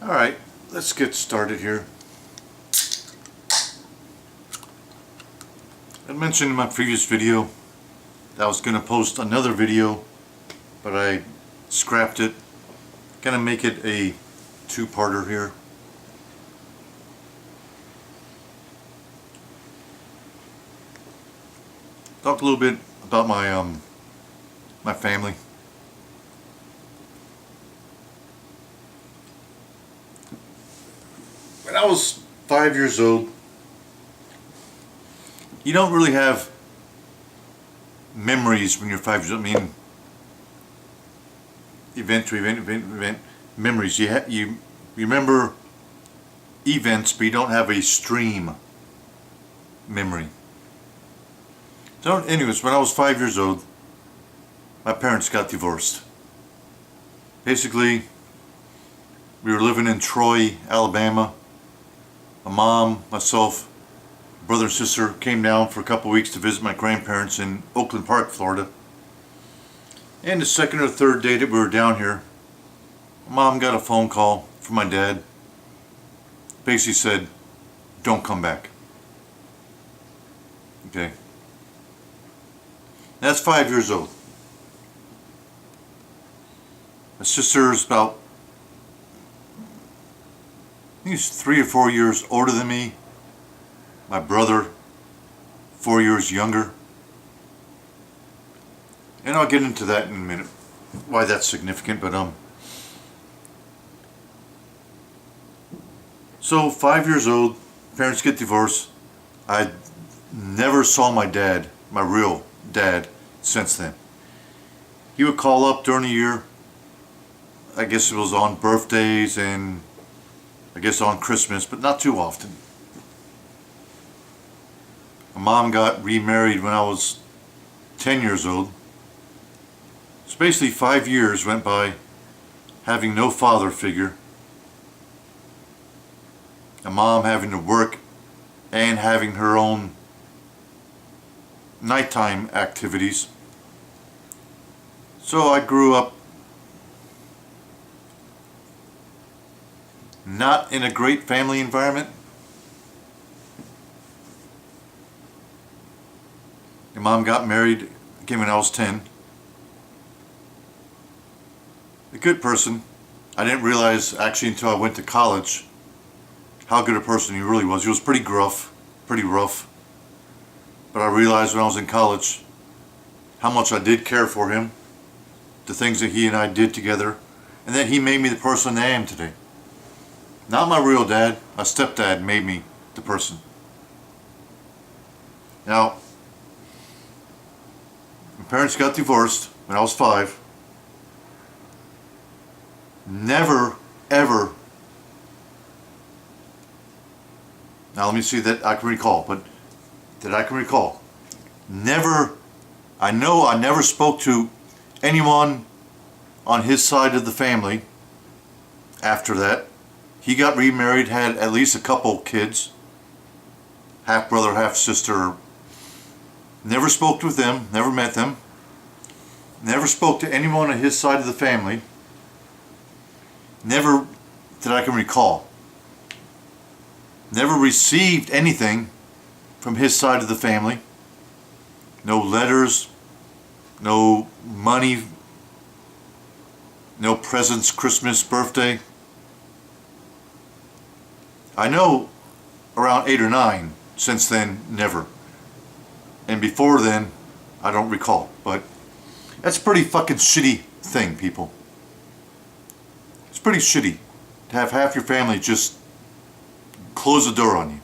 Alright, let's get started here. I mentioned in my previous video that I was going to post another video, but I scrapped it. Gonna make it a two-parter here. Talk a little bit about my family. When I was 5 years old, you don't really have memories when you're 5 years old. I mean, event to event memories. You remember events, but you don't have a stream memory. So, anyways, when I was 5 years old, my parents got divorced. Basically, we were living in Troy, Alabama. My mom, myself, brother and sister came down for a couple weeks to visit my grandparents in Oakland Park, Florida. And the second or third day that we were down here, my mom got a phone call from my dad. Basically said, "Don't come back." Okay. That's 5 years old. My sister's about, I think he's 3 or 4 years older than me. My brother, 4 years younger. And I'll get into that in a minute, why that's significant, but so 5 years old, parents get divorced. I never saw my dad, my real dad, since then. He would call up during the year. I guess it was on birthdays and I guess on Christmas, but not too often. My mom got remarried when I was 10 years old. So basically 5 years went by having no father figure. A mom having to work and having her own nighttime activities. So I grew up not in a great family environment. My mom got married again when I was 10. A good person. I didn't realize actually until I went to college how good a person he really was. He was pretty gruff, pretty rough. But I realized when I was in college how much I did care for him, the things that he and I did together, and that he made me the person I am today. Not my real dad, my stepdad made me the person. Now, my parents got divorced when I was 5. Never, ever, now let me see that I can recall, but that I can recall. Never, I know I never spoke to anyone on his side of the family after that. He got remarried, had at least a couple kids, half brother, half sister. Never spoke with them, never met them. Never spoke to anyone on his side of the family. Never, that I can recall. Never received anything from his side of the family. No letters, no money, no presents, Christmas, birthday. I know around 8 or 9. Since then, never. And before then, I don't recall. But that's a pretty fucking shitty thing, people. It's pretty shitty to have half your family just close the door on you.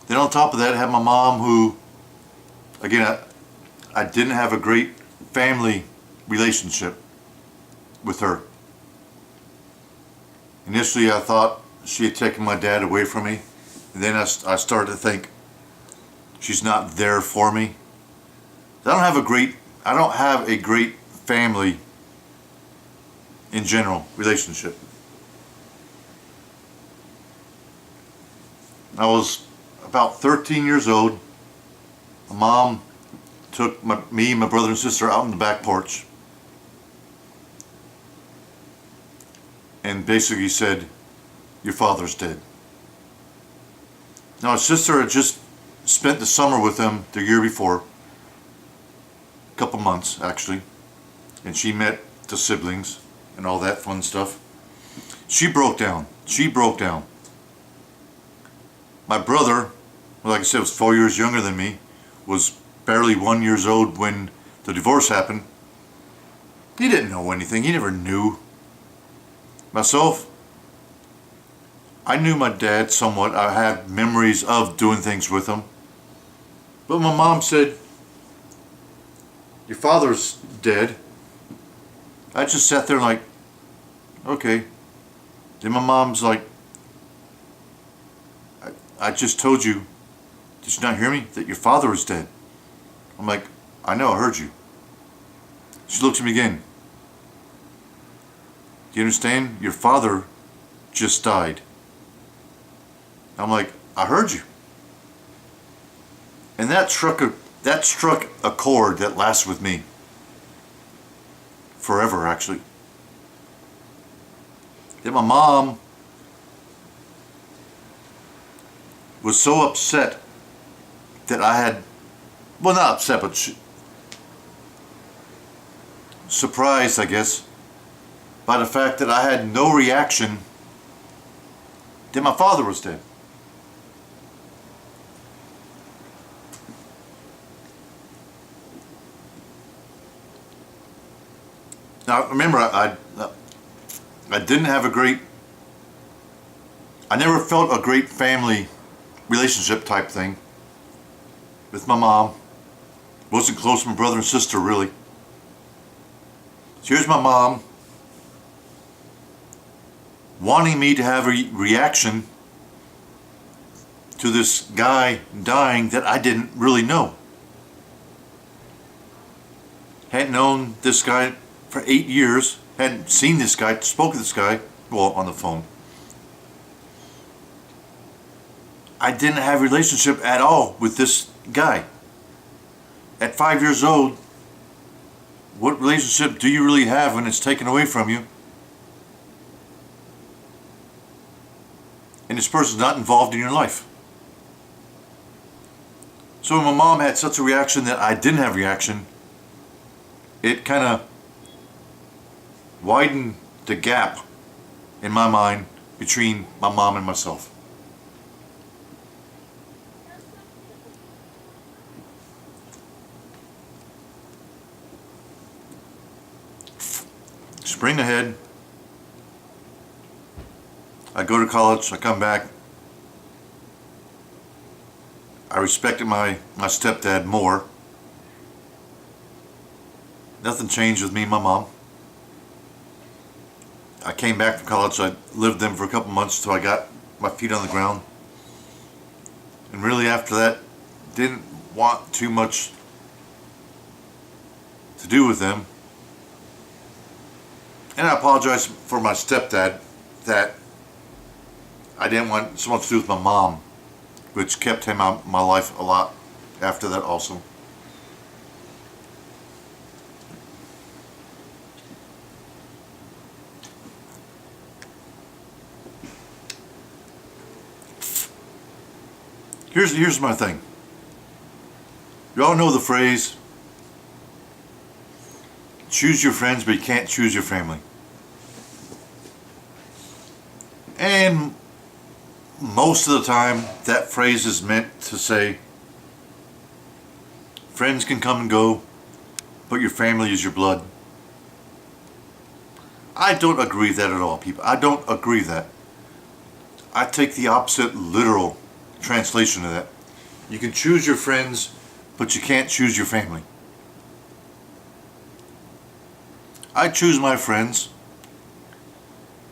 Then on top of that, I had my mom who, again, I didn't have a great family relationship with her. Initially, I thought she had taken my dad away from me. And then I started to think she's not there for me. I don't have a great family in general relationship. I was about 13 years old. My mom took me, my brother and sister out on the back porch. and basically said, your father's dead. Now his sister had just spent the summer with him the year before, a couple months actually, and she met the siblings and all that fun stuff. She broke down. She broke down. My brother, like I said, was 4 years younger than me, was barely 1 year old when the divorce happened. He didn't know anything. He never knew. Myself, I knew my dad somewhat. I had memories of doing things with him. But my mom said, your father's dead. I just sat there like, okay. Then my mom's like, I just told you, did you not hear me? That your father is dead. I'm like, I know, I heard you. She looked at me again. Do you understand? Your father just died. I'm like, I heard you. And that struck a chord that lasts with me. Forever, actually. Then my mom was so upset that I had, well, not upset, but surprised, I guess, by the fact that I had no reaction that my father was dead. Now, remember, I didn't have I never felt a great family relationship type thing with my mom. Wasn't close to my brother and sister, really. So here's my mom wanting me to have a reaction to this guy dying that I didn't really know. Hadn't known this guy for 8 years, hadn't seen this guy, spoke to this guy, well, on the phone. I didn't have a relationship at all with this guy. At 5 years old, what relationship do you really have when it's taken away from you? And this person's not involved in your life. So when my mom had such a reaction that I didn't have a reaction, it kind of widened the gap in my mind between my mom and myself. Spring ahead, I go to college, I come back. I respected my stepdad more. Nothing changed with me and my mom. I came back from college, I lived with them for a couple months till I got my feet on the ground. And really after that, didn't want too much to do with them. And I apologize for my stepdad that I didn't want so much to do with my mom, which kept him out of my life a lot after that also. Here's my thing. You all know the phrase, choose your friends but you can't choose your family. And most of the time that phrase is meant to say friends can come and go, but your family is your blood. I don't agree with that at all, people. I don't agree with that. I take the opposite literal translation of that. You can choose your friends, but you can't choose your family. I choose my friends,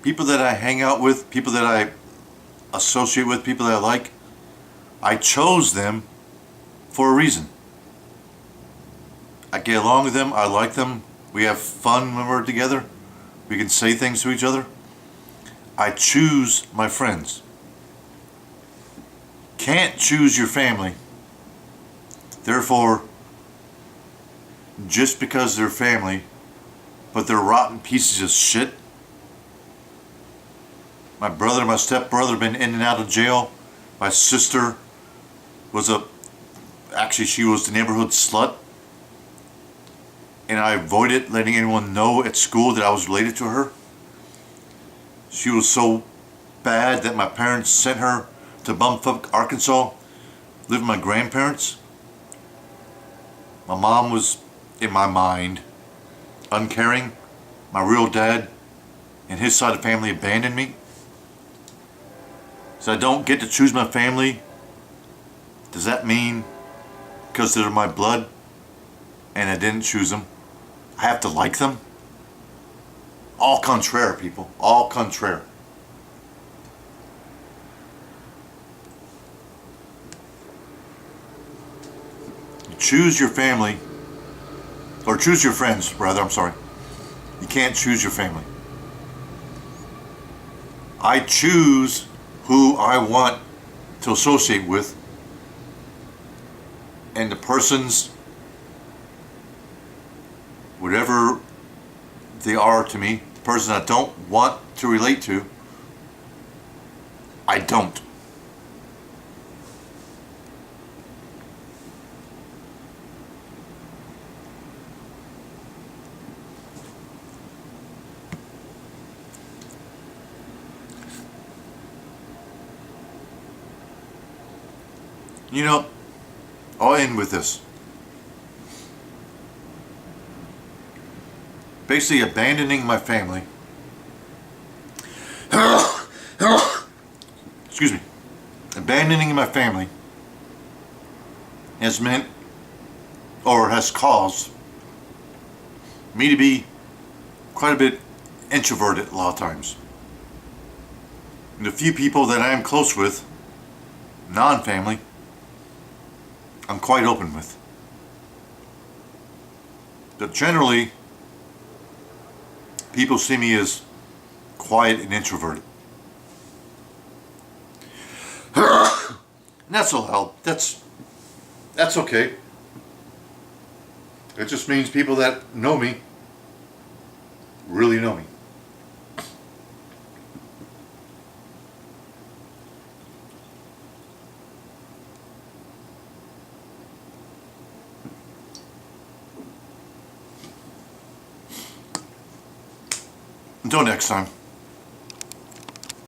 people that I hang out with, people that I associate with, people that I like. I chose them for a reason. I get along with them, I like them, we have fun when we're together, we can say things to each other. I choose my friends. Can't choose your family. Therefore, just because they're family, but they're rotten pieces of shit, My brother, my stepbrother, been in and out of jail. My sister was actually she was the neighborhood slut. And I avoided letting anyone know at school that I was related to her. She was so bad that my parents sent her to Bumfuck, Arkansas, live with my grandparents. My mom was, in my mind, uncaring. My real dad and his side of the family abandoned me. So I don't get to choose my family. Does that mean because they're my blood and I didn't choose them, I have to like them? Au contraire, people. Au contraire. Choose your family, or choose your friends, rather, I'm sorry. You can't choose your family. I choose who I want to associate with, and the persons, whatever they are to me, the person I don't want to relate to, I don't. You know, I'll end with this. Basically abandoning my family. Excuse me. Abandoning my family has meant, or has caused, me to be quite a bit introverted a lot of times. And the few people that I am close with, non-family, I'm quite open with. But generally, people see me as quiet and introverted. And that's all. That's okay. It just means people that know me really know me. Until next time.